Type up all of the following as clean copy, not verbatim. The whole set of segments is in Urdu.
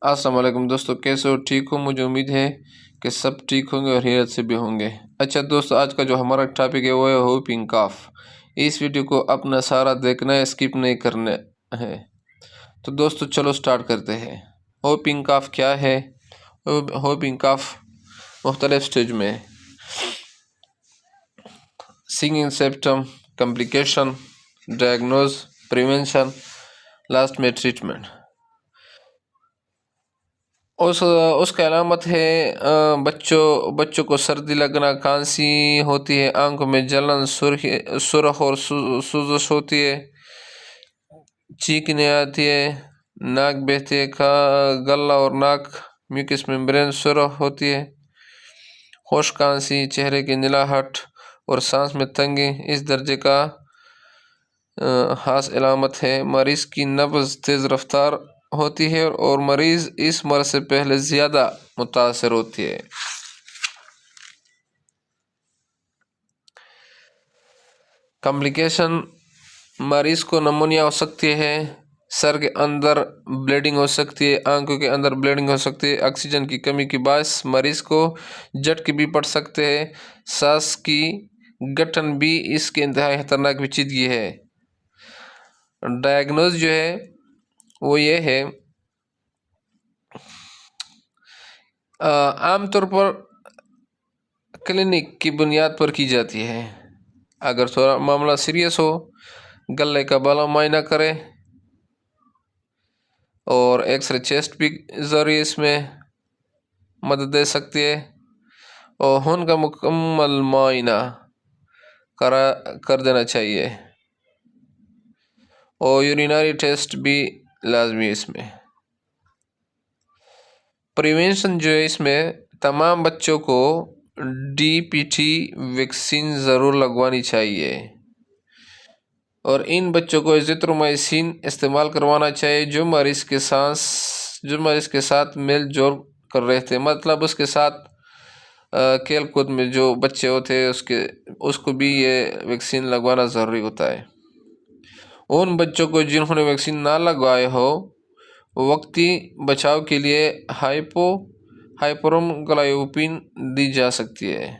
السلام علیکم دوستو، کیسے ہو؟ ٹھیک ہو؟ مجھے امید ہے کہ سب ٹھیک ہوں گے اور خیریت سے بھی ہوں گے۔ اچھا دوستو، آج کا جو ہمارا ٹاپک ہے وہ ہے ہوپنگ کاف۔ اس ویڈیو کو اپنا سارا دیکھنا ہے، اسکپ نہیں کرنا ہے۔ تو دوستو چلو سٹارٹ کرتے ہیں۔ ہوپنگ کاف کیا ہے؟ ہوپنگ کاف مختلف سٹیج میں ہے: singing symptom, complication, diagnose, prevention, last میں ٹریٹمنٹ۔ اس کا علامت ہے بچوں کو سردی لگنا، کھانسی ہوتی ہے، آنکھوں میں جلن، سرخ اور سوزش ہوتی ہے، چیخنے آتی ہے، ناک بہتی ہے، گلا اور ناک میوکس ممبرین سرخ ہوتی ہے، خشک کھانسی، چہرے کی نلاہٹ اور سانس میں تنگی اس درجے کا خاص علامت ہے۔ مریض کی نبض تیز رفتار ہوتی ہے اور مریض اس مرض سے پہلے زیادہ متاثر ہوتی ہے۔ کمپلیکیشن: مریض کو نمونیا ہو سکتی ہے، سر کے اندر بلیڈنگ ہو سکتی ہے، آنکھوں کے اندر بلیڈنگ ہو سکتی ہے، آکسیجن کی کمی کے باعث مریض کو جھٹکے بھی پڑ سکتے ہیں، سانس کی گٹھن بھی اس کی انتہائی خطرناک پیچیدگی ہے۔ ڈائگنوز جو ہے وہ یہ ہے، عام طور پر کلینک کی بنیاد پر کی جاتی ہے۔ اگر تھوڑا معاملہ سیریس ہو، گلے کا بالا معائنہ کرے اور ایکس رے چیسٹ بھی ضروری اس میں مدد دے سکتی ہے، اور خون کا مکمل معائنہ کر دینا چاہیے، اور یورینری ٹیسٹ بھی لازمی ہے اس میں۔ پریونشن جو ہے، اس میں تمام بچوں کو DPT ویکسین ضرور لگوانی چاہیے، اور ان بچوں کو ایزیترومائسین استعمال کروانا چاہیے جو مریض کے ساتھ میل جول کر رہے تھے، مطلب اس کے ساتھ کھیل کود میں جو بچے ہوتے ہیں اس کو بھی یہ ویکسین لگوانا ضروری ہوتا ہے۔ ان بچوں کو جنہوں نے ویکسین نہ لگوائے ہو، وقتی بچاؤ کے لیے ہائپرم گلائیوپین دی جا سکتی ہے۔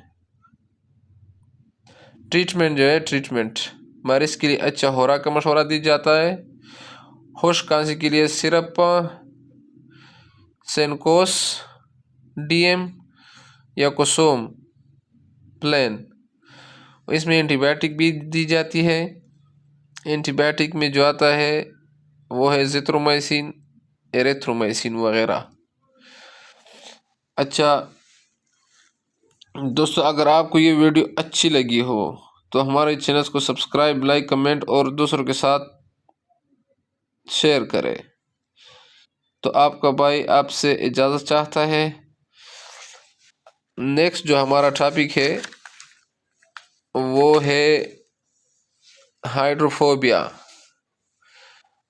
ٹریٹمنٹ جو ہے، مریض کے لیے اچھا خوراک کا مشورہ دی جاتا ہے۔ خشک کھانسی کے لیے سرپ سینکوس DM یا کوسوم پلین، اس میں اینٹی بائیوٹک بھی دی جاتی ہے۔ اینٹی بائیوٹک میں جو آتا ہے وہ ہے زیترومائسین، ایریتھرومائسین وغیرہ۔ اچھا دوستو، اگر آپ کو یہ ویڈیو اچھی لگی ہو تو ہمارے چینل کو سبسکرائب، لائک، کمنٹ اور دوسروں کے ساتھ شیئر کریں۔ تو آپ کا بھائی آپ سے اجازت چاہتا ہے۔ نیکسٹ جو ہمارا ٹاپک ہے وہ ہے ہائیڈروفوبیا۔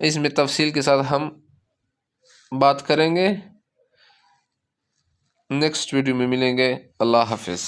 اس میں تفصیل کے ساتھ ہم بات کریں گے۔ نیکسٹ ویڈیو میں ملیں گے۔ اللہ حافظ۔